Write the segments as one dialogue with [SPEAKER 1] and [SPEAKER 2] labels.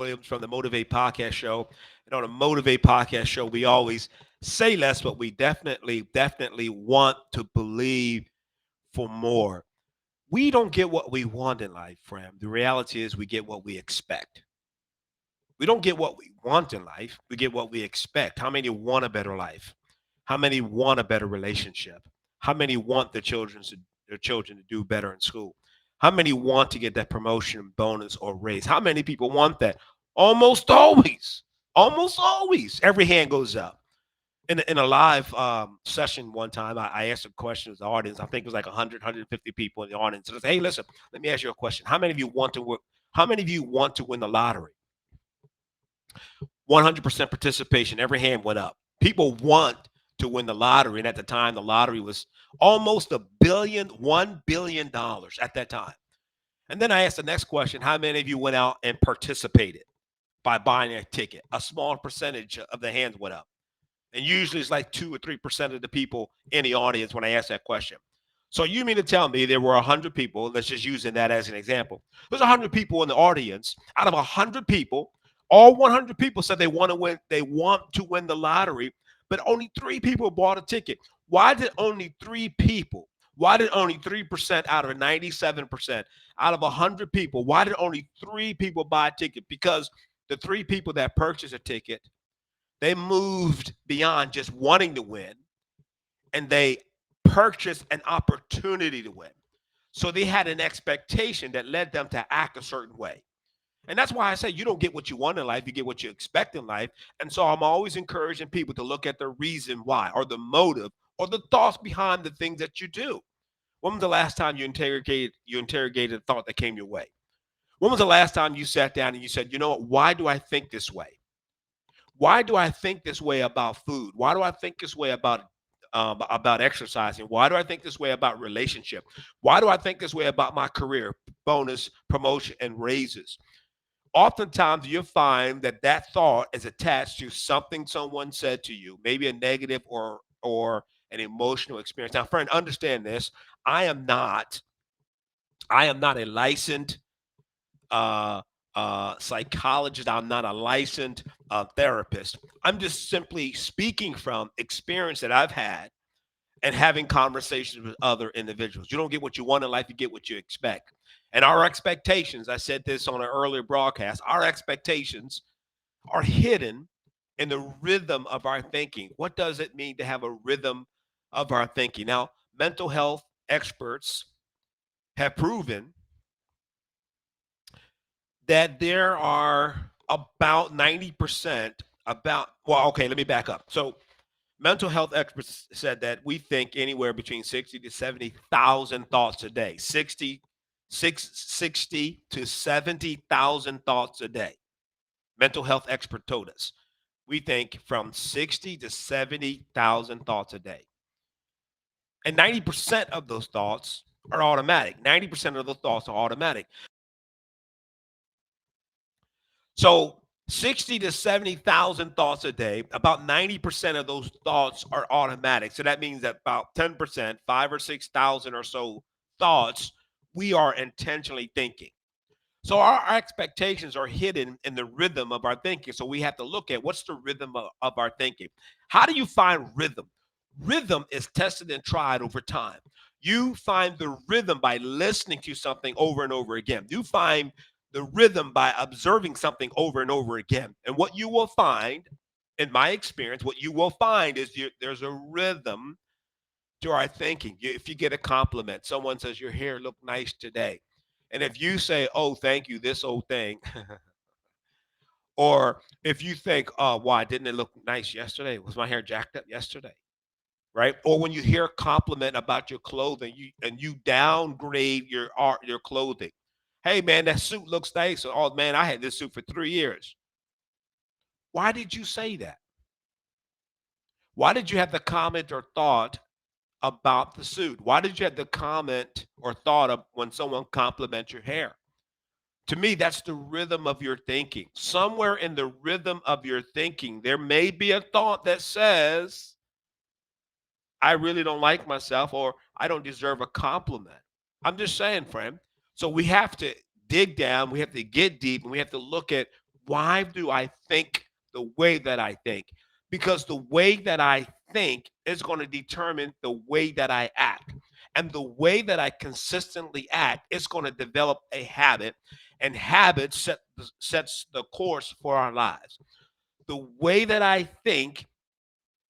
[SPEAKER 1] Williams from the Motivate Podcast Show. And on the Motivate Podcast Show, we always say less, but we definitely want to believe for more. We don't get what we want in life, friend. The reality is we get what we expect. We don't get what we want in life. We get what we expect. How many want a better life? How many want a better relationship? How many want their children to do better in school? How many want to get that promotion, bonus, or raise? How many people want that? Almost always. Almost always. Every hand goes up. In a live session one time, I asked a question to the audience. I think it was like 100, people in the audience. And I said, hey, listen, let me ask you a question. How many of you want to work? How many of you want to win the lottery? 100% participation. Every hand went up. People want to win the lottery. And at the time, the lottery was almost $1 billion at that time. And then I asked the next question. How many of you went out and participated by buying a ticket? A small percentage of the hands went up. And usually it's like 2 or 3% of the people in the audience when I ask that question. So you mean to tell me there were 100 people, let's just using that as an example. There's 100 people in the audience. Out of 100 people, all 100 people said they want to win the lottery, but only 3 people bought a ticket. Why did only 3 people? Why did only 3% out of 97% out of 100 people? Why did only 3 people buy a ticket? Because the 3 people that purchased a ticket, they moved beyond just wanting to win, and they purchased an opportunity to win. So they had an expectation that led them to act a certain way. And that's why I say you don't get what you want in life, you get what you expect in life. And so I'm always encouraging people to look at the reason why, or the motive, or the thoughts behind the things that you do. When was the last time you interrogated a thought that came your way? When was the last time you sat down and you said, you know what, why do I think this way? Why do I think this way about food? Why do I think this way about exercising? Why do I think this way about relationship? Why do I think this way about my career, bonus, promotion, and raises? Oftentimes, you'll find that that thought is attached to something someone said to you, maybe a negative or an emotional experience. Now, friend, understand this: I am not I am not a licensed uh, psychologist. I'm not a licensed therapist. I'm just simply speaking from experience that I've had and having conversations with other individuals. You don't get what you want in life, you get what you expect. And our expectations, I said this on an earlier broadcast, our expectations are hidden in the rhythm of our thinking. What does it mean to have a rhythm of our thinking? Now, mental health experts have proven that there are about 90% okay, let me back up. So mental health experts said that we think anywhere between 60 to 70,000 thoughts a day. 60 to 70,000 thoughts a day. Mental health expert told us. We think from 60 to 70,000 thoughts a day. And 90% of those thoughts are automatic. 90% of those thoughts are automatic. So 60 to 70,000 thoughts a day, about 90% of those thoughts are automatic. So that means that about 10%, 5 or 6,000 or so thoughts, we are intentionally thinking. So our expectations are hidden in the rhythm of our thinking. So we have to look at what's the rhythm of our thinking. How do you find rhythm? Rhythm is tested and tried over time. You find the rhythm by listening to something over and over again. You find the rhythm by observing something over and over again. And what you will find, in my experience, what you will find is there's a rhythm to our thinking. If you get a compliment, someone says, your hair looked nice today. And if you say, oh, thank you, this old thing, or if you think, oh, why didn't it look nice yesterday? Was my hair jacked up yesterday? Right? Or when you hear a compliment about your clothing, you downgrade your clothing. Hey man, that suit looks nice. Oh man, I had this suit for 3 years. Why did you say that? Why did you have the comment or thought about the suit? Why did you have the comment or thought of when someone compliments your hair? To me, that's the rhythm of your thinking. Somewhere in the rhythm of your thinking, there may be a thought that says, I really don't like myself, or I don't deserve a compliment. I'm just saying, friend. So we have to dig down, we have to get deep, and we have to look at Why do I think the way that I think? Because the way that I think is going to determine the way that I act. And the way that I consistently act is going to develop a habit, and habit sets the course for our lives. The way that I think,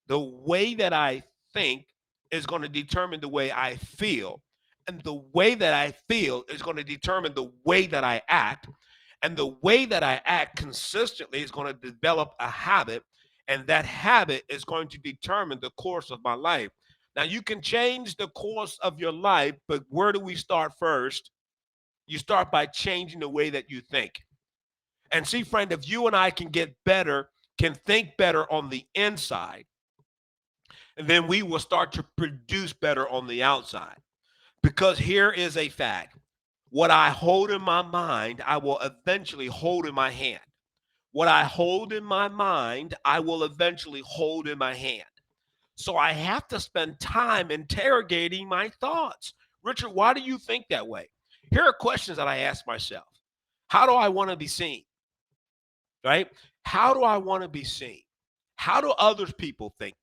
[SPEAKER 1] the way that I think is going to determine the way I feel. And the way that I feel is going to determine the way that I act. And the way that I act consistently is going to develop a habit. And that habit is going to determine the course of my life. Now, you can change the course of your life, but where do we start first? You start by changing the way that you think. And see, friend, if you and I can get better, can think better on the inside, and then we will start to produce better on the outside. Because here is a fact: what I hold in my mind, I will eventually hold in my hand. What I hold in my mind, I will eventually hold in my hand. So I have to spend time interrogating my thoughts. Richard, why do you think that way? Here are questions that I ask myself. How do I want to be seen? Right? How do I want to be seen? How do other people think?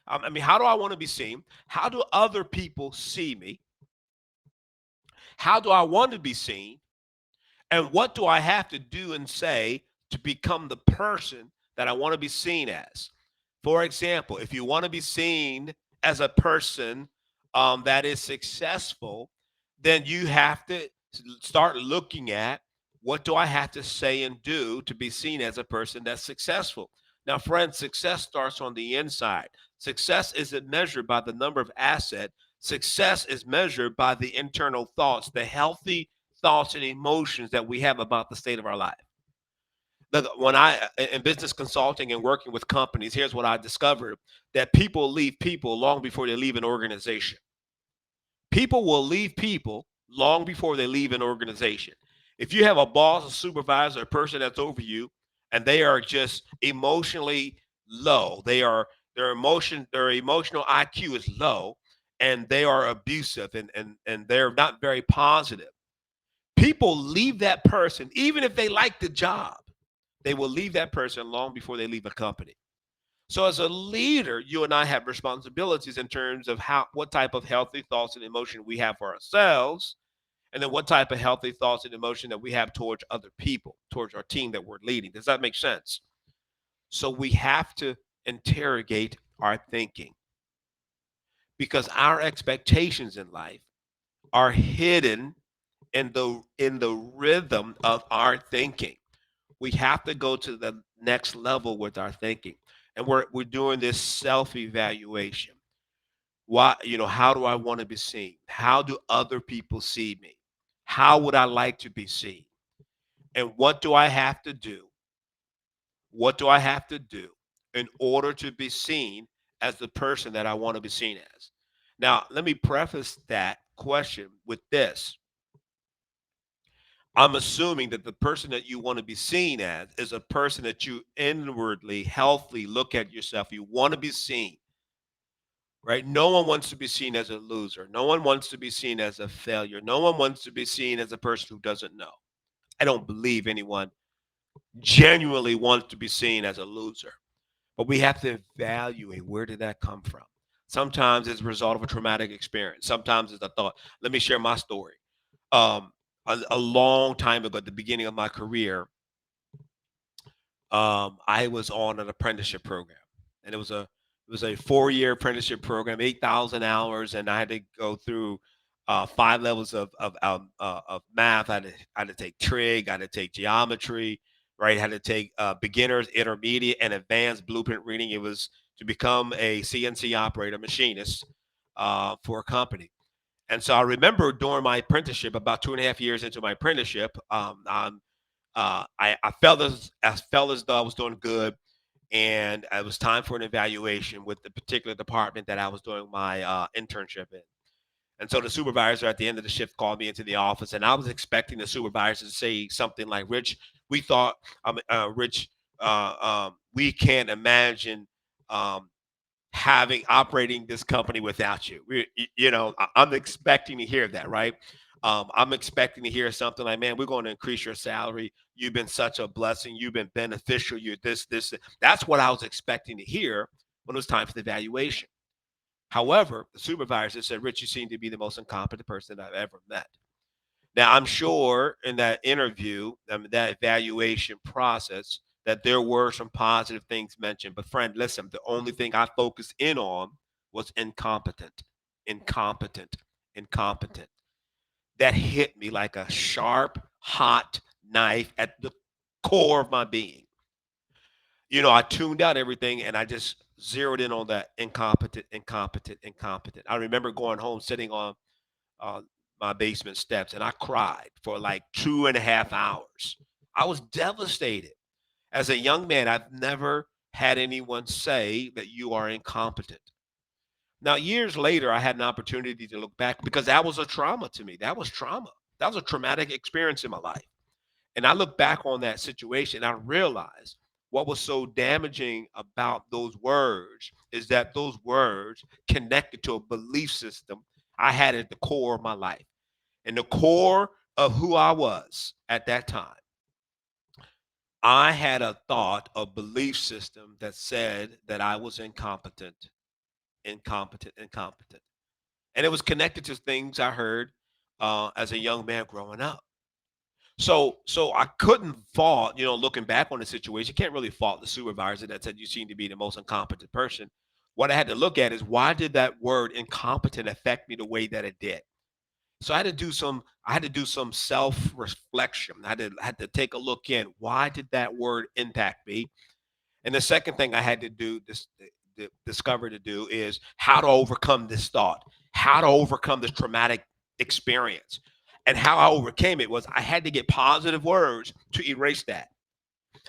[SPEAKER 1] I mean, how do I want to be seen? How do other people see me? How do I want to be seen? And what do I have to do and say to become the person that I want to be seen as? For example, if you want to be seen as a person that is successful, then you have to start looking at what do I have to say and do to be seen as a person that's successful. Now, friends, success starts on the inside. Success isn't measured by the number of assets. Success is measured by the internal thoughts, the healthy thoughts and emotions that we have about the state of our life. Look, when I in business consulting and working with companies, here's what I discovered: that people leave people long before they leave an organization. People will leave people long before they leave an organization. If you have a boss, a supervisor, a person that's over you, and they are just emotionally low, their emotional IQ is low, and they are abusive, and they're not very positive. People leave that person, even if they like the job, they will leave that person long before they leave a company. So as a leader, you and I have responsibilities in terms of how what type of healthy thoughts and emotion we have for ourselves, and then what type of healthy thoughts and emotion that we have towards other people, towards our team that we're leading. Does that make sense? So we have to interrogate our thinking, because our expectations in life are hidden in the rhythm of our thinking. We have to go to the next level with our thinking, and we're doing this self evaluation. Why, how do I want to be seen? How do other people see me? How would I like to be seen? And what do I have to do? What do I have to do in order to be seen as the person that I want to be seen as? Now, let me preface that question with this: I'm assuming that the person that you want to be seen as is a person that you inwardly, healthily look at yourself. You want to be seen, right? No one wants to be seen as a loser. No one wants to be seen as a failure. No one wants to be seen as a person who doesn't know. I don't believe anyone genuinely wants to be seen as a loser. But we have to evaluate, where did that come from? Sometimes it's a result of a traumatic experience. Sometimes it's a thought. Let me share my story. A long time ago, at the beginning of my career, I was on an apprenticeship program, and it was a 4 year apprenticeship program, 8,000 hours, and I had to go through 5 levels of math. I had to take trig, I had to take geometry, right? I had to take beginners, intermediate, and advanced blueprint reading. It was to become a CNC operator, machinist for a company. And so I remember during my apprenticeship, about 2.5 years into my apprenticeship, I felt as though I was doing good, and it was time for an evaluation with the particular department that I was doing my internship in. And so the supervisor at the end of the shift called me into the office, and I was expecting the supervisor to say something like, "Rich, we thought, Rich, we can't imagine um, having operating this company without you." I'm expecting to hear that, right? I'm expecting to hear something like, "Man, we're going to increase your salary. You've been such a blessing. You've been beneficial. You're this, this. That's what I was expecting to hear when it was time for the evaluation. However, the supervisor said, Rich, you seem to be the most incompetent person I've ever met. Now, I'm sure in that interview, that evaluation process, that there were some positive things mentioned. But, friend, listen, the only thing I focused in on was incompetent, incompetent, incompetent. That hit me like a sharp, hot knife at the core of my being. I tuned out everything and I just zeroed in on that incompetent, incompetent, incompetent. I remember going home, sitting on uh, my basement steps, and I cried for like 2.5 hours. I was devastated. As a young man, I've never had anyone say that you are incompetent. Now, years later, I had an opportunity to look back because that was a trauma to me. That was trauma. That was a traumatic experience in my life. And I look back on that situation and I realized what was so damaging about those words is that those words connected to a belief system I had at the core of my life. And the core of who I was at that time, I had a thought, a belief system that said that I was incompetent, incompetent, incompetent. And it was connected to things I heard as a young man growing up. So I couldn't fault, looking back on the situation, you can't really fault the supervisor that said you seem to be the most incompetent person. What I had to look at is why did that word incompetent affect me the way that it did? So I had to do some self-reflection. I had to take a look in. Why did that word impact me? And the second thing I had to do this discover to do is how to overcome this thought, how to overcome this traumatic experience. And how I overcame it was I had to get positive words to erase that.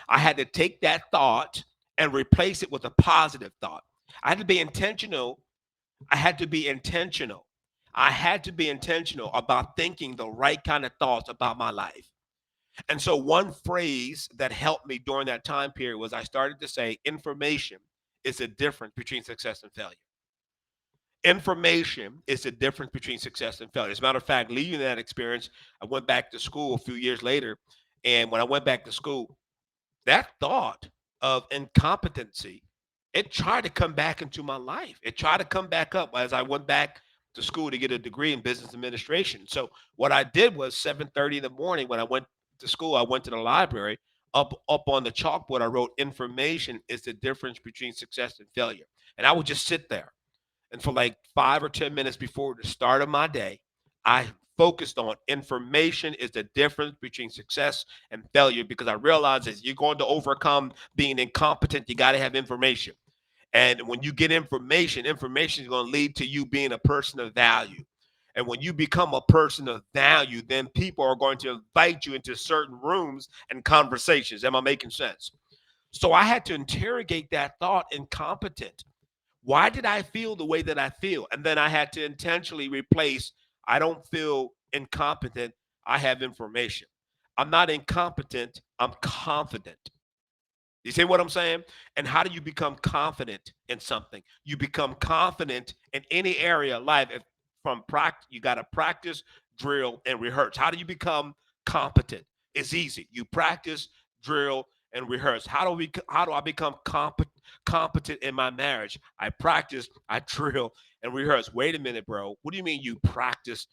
[SPEAKER 1] I had to take that thought and replace it with a positive thought. I had to be intentional. I had to be intentional. I had to be intentional about thinking the right kind of thoughts about my life. And so, one phrase that helped me during that time period was I started to say, information is the difference between success and failure. Information is the difference between success and failure. As a matter of fact, leaving that experience, I went back to school a few years later. And when I went back to school, that thought of incompetency, it tried to come back into my life. It tried to come back up as I went back to school to get a degree in business administration. So what I did was 7:30 in the morning when I went to school, I went to the library. Up on the chalkboard, I wrote information is the difference between success and failure. And I would just sit there. And for like 5 or 10 minutes before the start of my day, I focused on information is the difference between success and failure because I realized that you're going to overcome being incompetent. You got to have information. And when you get information, information is going to lead to you being a person of value. And when you become a person of value, then people are going to invite you into certain rooms and conversations. Am I making sense? So I had to interrogate that thought incompetent. Why did I feel the way that I feel? And then I had to intentionally replace I don't feel incompetent. I have information. I'm not incompetent. I'm confident. You see what I'm saying? And how do you become confident in something? You become confident in any area of life. From practice, you got to practice, drill, and rehearse. How do you become competent? It's easy. You practice, drill, and rehearse. How do I become competent in my marriage? I practice, I drill, and rehearse. Wait a minute, bro. What do you mean you practice?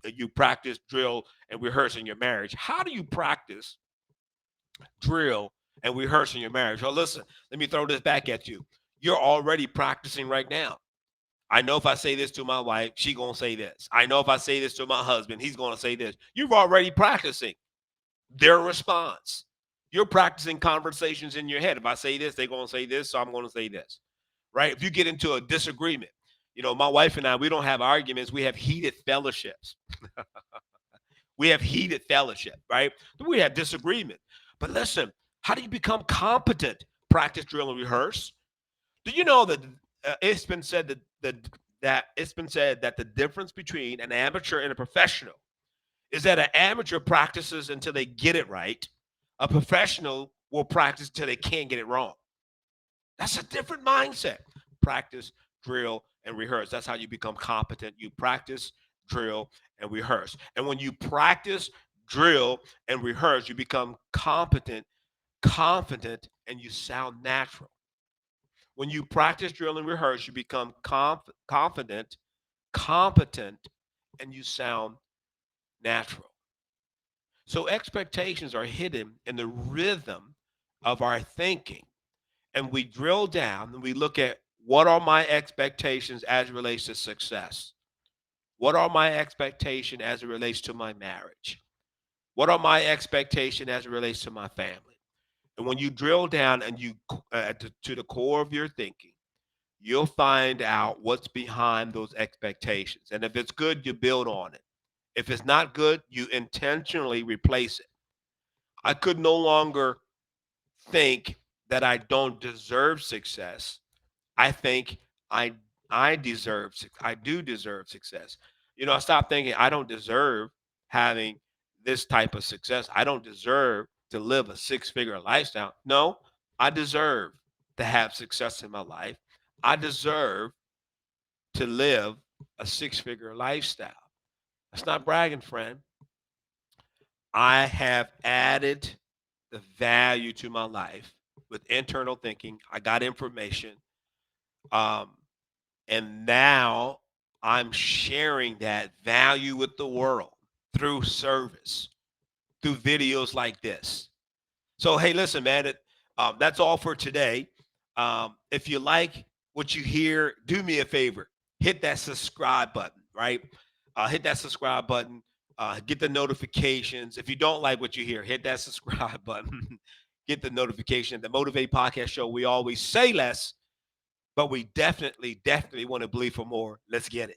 [SPEAKER 1] You practice, drill, and rehearse in your marriage. How do you practice, drill, and rehearse in your marriage? Well, listen, let me throw this back at you. You're already practicing right now. I know if I say this to my wife, she gonna say this. I know if I say this to my husband, he's gonna say this. You're already practicing their response. You're practicing conversations in your head. If I say this, they're gonna say this, so I'm gonna say this. Right? If you get into a disagreement, my wife and I, we don't have arguments, we have heated fellowships. We have heated fellowship, right? We have disagreement. But listen, how do you become competent? Practice, drill, and rehearse. Do you know that it's been said that it's been said that the difference between an amateur and a professional is that an amateur practices until they get it right. A professional will practice until they can't get it wrong. That's a different mindset. Practice, drill, and rehearse. That's how you become competent. You practice, drill, and rehearse. And when you practice, drill and rehearse, you become competent, confident, and you sound natural. When you practice, drill, and rehearse, you become confident, competent, and you sound natural. So expectations are hidden in the rhythm of our thinking. And we drill down and we look at what are my expectations as it relates to success? What are my expectations as it relates to my marriage? What are my expectations as it relates to my family? And when you drill down and you to the core of your thinking, you'll find out what's behind those expectations. And if it's good, you build on it. If it's not good, you intentionally replace it. I could no longer think that I don't deserve success. I think I I do deserve success. I stopped thinking I don't deserve having this type of success. I don't deserve to live a six-figure lifestyle. No, I deserve to have success in my life. I deserve to live a six-figure lifestyle. That's not bragging, friend. I have added the value to my life with internal thinking. I got information. Um, and now I'm sharing that value with the world through service, through videos like this. So, hey, listen, man, that's all for today. If you like what you hear, do me a favor, hit that subscribe button, right? Hit that subscribe button, get the notifications. If you don't like what you hear, hit that subscribe button, get the notification. The Motivate Podcast Show, we always say less, but we definitely want to believe for more. Let's get it.